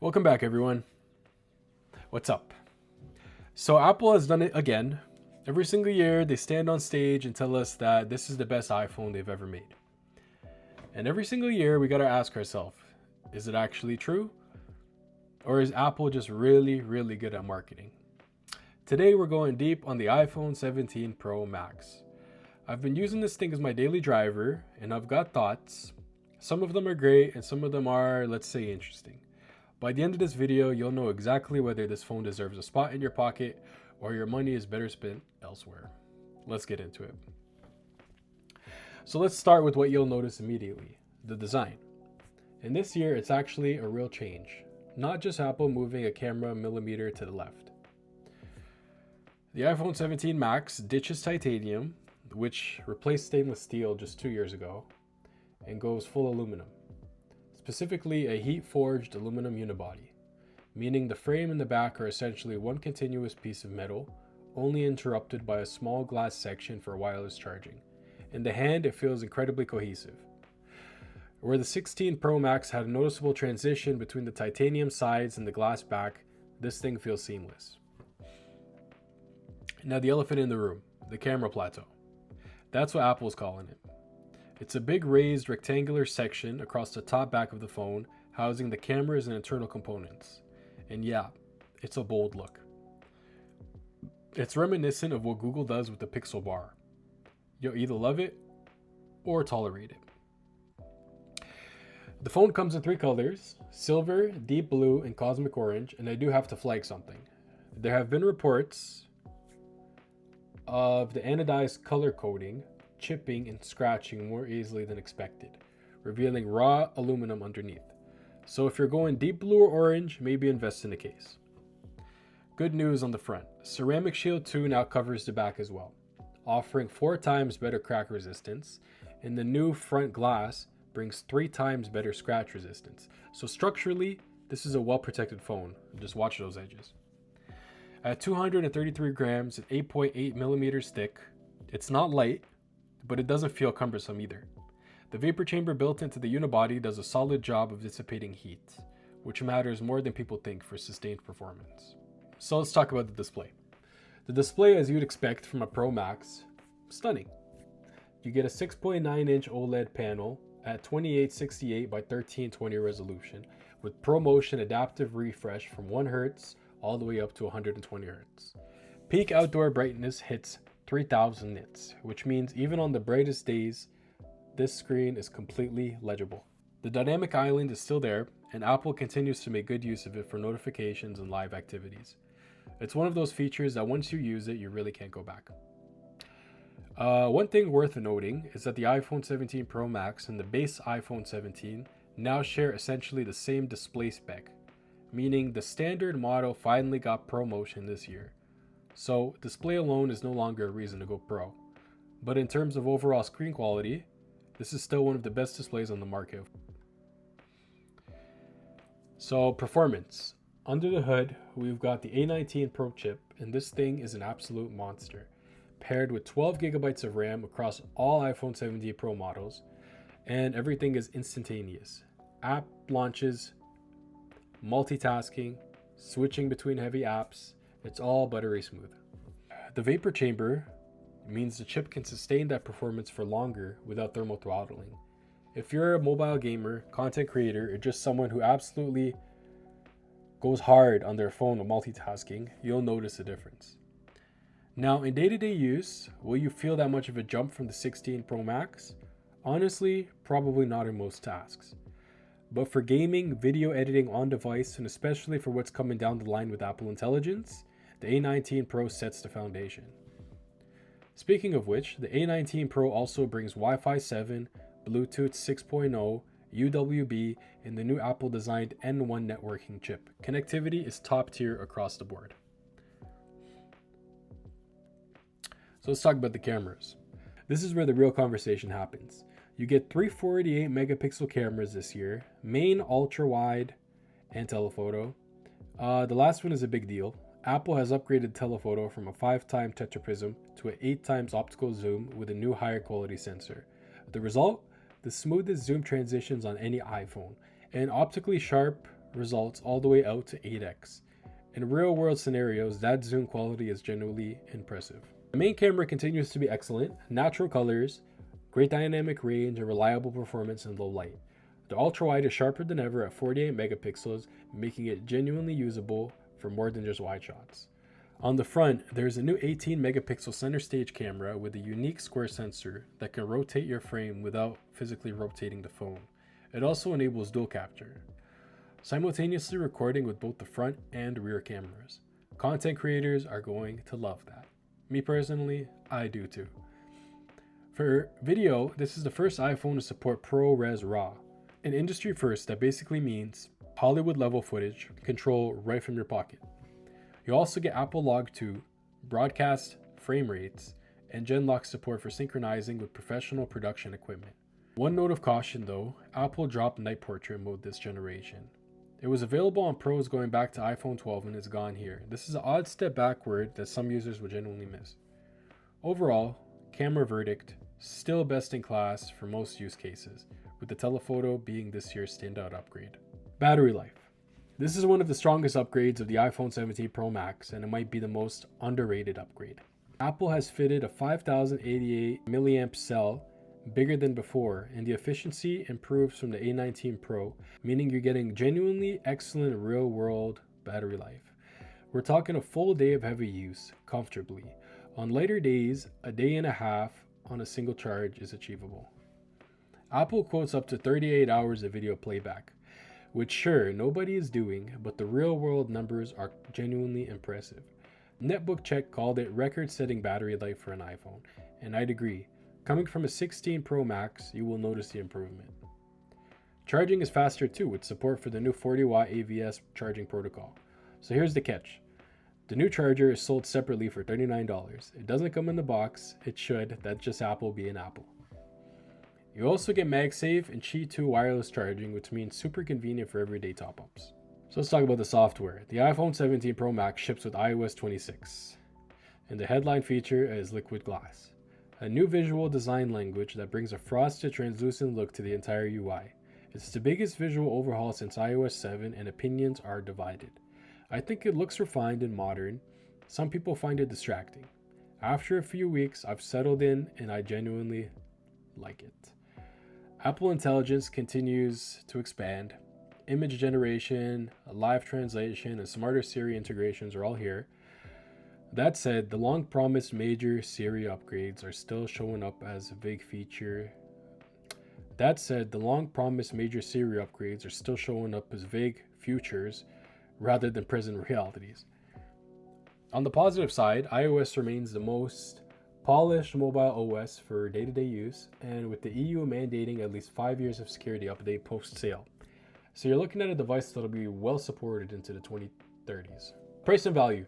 Welcome back, everyone. What's up? So, Apple has done it again. Every single year, they stand on stage and tell us that this is the best iPhone they've ever made. And every single year, we gotta ask ourselves, is it actually true? Or is Apple just really, really good at marketing? Today, we're going deep on the iPhone 17 Pro Max. I've been using this thing as my daily driver, and I've got thoughts. Some of them are great, and some of them are, let's say, interesting. By the end of this video, you'll know exactly whether this phone deserves a spot in your pocket or your money is better spent elsewhere. Let's get into it. So let's start with what you'll notice immediately, the design. And this year, it's actually a real change, not just Apple moving a camera a millimeter to the left. The iPhone 17 Max ditches titanium, which replaced stainless steel just 2 years ago, and goes full aluminum. Specifically a heat-forged aluminum unibody, meaning the frame and the back are essentially one continuous piece of metal, only interrupted by a small glass section for wireless charging. In the hand, it feels incredibly cohesive. Where the 16 Pro Max had a noticeable transition between the titanium sides and the glass back, this thing feels seamless. Now the elephant in the room, the camera plateau. That's what Apple's calling it. It's a big raised rectangular section across the top back of the phone, housing the cameras and internal components. And yeah, it's a bold look. It's reminiscent of what Google does with the Pixel bar. You'll either love it or tolerate it. The phone comes in 3 colors, silver, deep blue, and cosmic orange, and I do have to flag something. There have been reports of the anodized color coding chipping and scratching more easily than expected, revealing raw aluminum underneath. So if you're going deep blue or orange, maybe invest in the case. Good news on the front. Ceramic Shield 2 now covers the back as well, offering 4 times better crack resistance, and the new front glass brings 3 times better scratch resistance. So structurally, this is a well-protected phone. Just watch those edges. At 233 grams and 8.8 millimeters thick, it's not light, but it doesn't feel cumbersome either. The vapor chamber built into the unibody does a solid job of dissipating heat, which matters more than people think for sustained performance. So let's talk about the display. The display, as you'd expect from a Pro Max, stunning. You get a 6.9-inch OLED panel at 2868 by 1320 resolution with ProMotion adaptive refresh from 1 Hz all the way up to 120 Hz. Peak outdoor brightness hits 3000 nits, which means even on the brightest days, this screen is completely legible. The dynamic island is still there, and Apple continues to make good use of it for notifications and live activities. It's one of those features that once you use it, you really can't go back. One thing worth noting is that the iPhone 17 Pro Max and the base iPhone 17 now share essentially the same display spec, meaning the standard model finally got ProMotion this year. So display alone is no longer a reason to go Pro. But in terms of overall screen quality, this is still one of the best displays on the market. So performance. Under the hood, we've got the A19 Pro chip, and this thing is an absolute monster. Paired with 12 gigabytes of RAM across all iPhone 17 Pro models, and everything is instantaneous. App launches, multitasking, switching between heavy apps, it's all buttery smooth. The vapor chamber means the chip can sustain that performance for longer without thermal throttling. If you're a mobile gamer, content creator, or just someone who absolutely goes hard on their phone with multitasking, you'll notice a difference. Now, in day-to-day use, will you feel that much of a jump from the 16 Pro Max? Honestly, probably not in most tasks. But for gaming, video editing on device, and especially for what's coming down the line with Apple Intelligence, the A19 Pro sets the foundation. Speaking of which, the A19 Pro also brings Wi-Fi 7, Bluetooth 6.0, UWB, and the new Apple-designed N1 networking chip. Connectivity is top tier across the board. So let's talk about the cameras. This is where the real conversation happens. You get 3 48 megapixel cameras this year, main, ultra wide, and telephoto. The last one is a big deal. Apple has upgraded telephoto from a 5-time tetraprism to an 8 times optical zoom with a new higher quality sensor. The result? The smoothest zoom transitions on any iPhone, and optically sharp results all the way out to 8x. In real world scenarios, that zoom quality is genuinely impressive. The main camera continues to be excellent, natural colors, great dynamic range, and reliable performance in low light. The ultra wide is sharper than ever at 48 megapixels, making it genuinely usable for more than just wide shots. On the front, there's a new 18 megapixel center stage camera with a unique square sensor that can rotate your frame without physically rotating the phone. It also enables dual capture, simultaneously recording with both the front and rear cameras. Content creators are going to love that. Me personally, I do too. For video, this is the first iPhone to support ProRes RAW, an industry first that basically means Hollywood level footage control right from your pocket. You also get Apple Log 2, broadcast frame rates, and Genlock support for synchronizing with professional production equipment. One note of caution though, Apple dropped night portrait mode this generation. It was available on Pros going back to iPhone 12 and it's gone here. This is an odd step backward that some users would genuinely miss. Overall, camera verdict, still best in class for most use cases, with the telephoto being this year's standout upgrade. Battery life. This is one of the strongest upgrades of the iPhone 17 Pro Max, and it might be the most underrated upgrade. Apple has fitted a 5088 milliamp cell, bigger than before, and the efficiency improves from the A19 Pro, meaning you're getting genuinely excellent real-world battery life. We're talking a full day of heavy use, comfortably. On lighter days, a day and a half on a single charge is achievable. Apple quotes up to 38 hours of video playback, which sure, nobody is doing, but the real-world numbers are genuinely impressive. Netbook Check called it record-setting battery life for an iPhone, and I'd agree. Coming from a 16 Pro Max, you will notice the improvement. Charging is faster too, with support for the new 40-watt AVS charging protocol. So here's the catch. The new charger is sold separately for $39. It doesn't come in the box. It should. That's just Apple being Apple. You also get MagSafe and Qi 2 wireless charging, which means super convenient for everyday top-ups. So let's talk about the software. The iPhone 17 Pro Max ships with iOS 26, and the headline feature is Liquid Glass, a new visual design language that brings a frosted, translucent look to the entire UI. It's the biggest visual overhaul since iOS 7, and opinions are divided. I think it looks refined and modern. Some people find it distracting. After a few weeks, I've settled in and I genuinely like it. Apple Intelligence continues to expand. Image generation, live translation, and smarter Siri integrations are all here. That said, the long-promised major Siri upgrades are still showing up as a big feature. Vague futures rather than present realities. On the positive side, iOS remains the most polished mobile OS for day-to-day use, and with the EU mandating at least 5 years of security update post-sale. So you're looking at a device that'll be well supported into the 2030s. Price and value.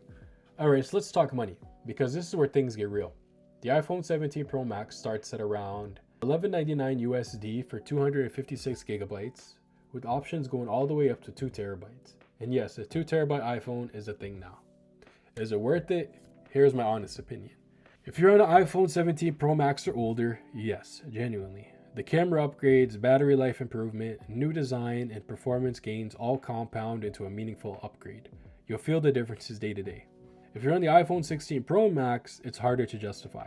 Alright, so let's talk money, because this is where things get real. The iPhone 17 Pro Max starts at around $1199 USD for 256 gigabytes, with options going all the way up to 2 terabytes. And yes, a 2 terabyte iPhone is a thing now. Is it worth it? Here's my honest opinion. If you're on an iPhone 17 Pro Max or older, yes, genuinely. The camera upgrades, battery life improvement, new design, and performance gains all compound into a meaningful upgrade. You'll feel the differences day to day. If you're on the iPhone 16 Pro Max, it's harder to justify.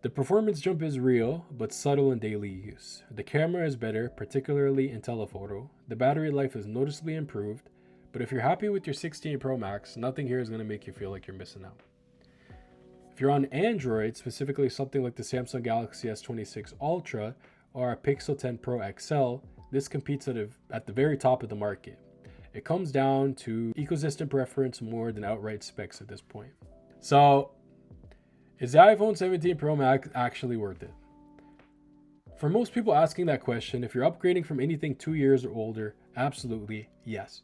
The performance jump is real, but subtle in daily use. The camera is better, particularly in telephoto. The battery life is noticeably improved, but if you're happy with your 16 Pro Max, nothing here is going to make you feel like you're missing out. If you're on Android, specifically something like the Samsung Galaxy S26 Ultra or a Pixel 10 Pro XL, this competes at the very top of the market. It comes down to ecosystem preference more than outright specs at this point. So, is the iPhone 17 Pro Max actually worth it? For most people asking that question, if you're upgrading from anything 2 years or older, absolutely yes.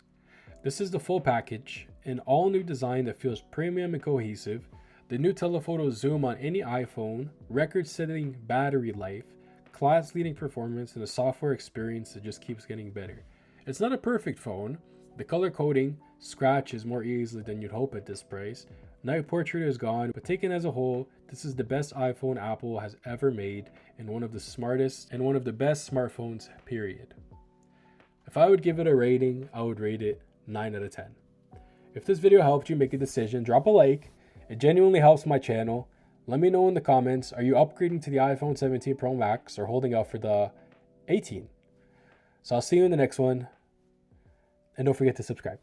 This is the full package, an all-new design that feels premium and cohesive, the new telephoto zoom on any iPhone, record-setting battery life, class-leading performance, and a software experience that just keeps getting better. It's not a perfect phone. The color coding scratches more easily than you'd hope at this price. Night portrait is gone, but taken as a whole, this is the best iPhone Apple has ever made and one of the smartest and one of the best smartphones, period. If I would give it a rating, I would rate it 9 out of 10. If this video helped you make a decision, drop a like. It genuinely helps my channel. Let me know in the comments, are you upgrading to the iPhone 17 Pro Max or holding out for the 18? So I'll see you in the next one. And don't forget to subscribe.